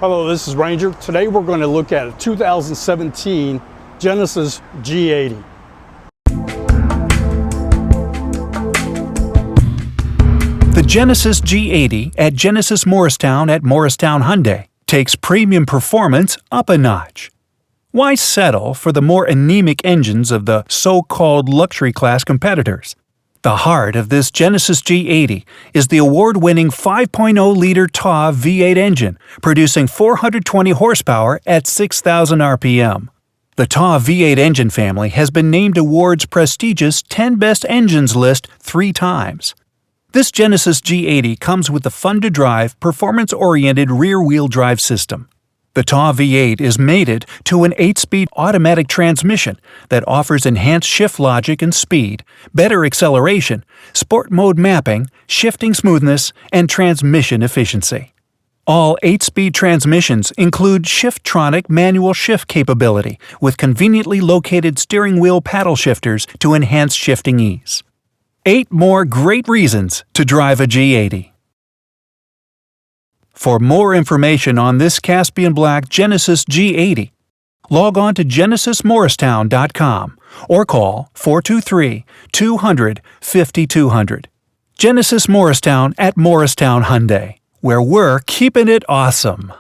Hello, this is Ranger. Today we're going to look at a 2017 Genesis G80. The Genesis G80 at Genesis Morristown at Morristown Hyundai takes premium performance up a notch. Why settle for the more anemic engines of the so-called luxury class competitors? The heart of this Genesis G80 is the award-winning 5.0-liter TAW V8 engine, producing 420 horsepower at 6,000 RPM. The TAW V8 engine family has been named Award's prestigious 10 Best Engines list 3 times. This Genesis G80 comes with the fun-to-drive, performance-oriented rear-wheel drive system. The TAW V8 is mated to an 8-speed automatic transmission that offers enhanced shift logic and speed, better acceleration, sport mode mapping, shifting smoothness, and transmission efficiency. All 8-speed transmissions include Shiftronic manual shift capability with conveniently located steering wheel paddle shifters to enhance shifting ease. 8 more great reasons to drive a G80. For more information on this Caspian Black Genesis G80, log on to genesismorristown.com or call 423-200-5200. Genesis Morristown at Morristown Hyundai, where we're keeping it awesome.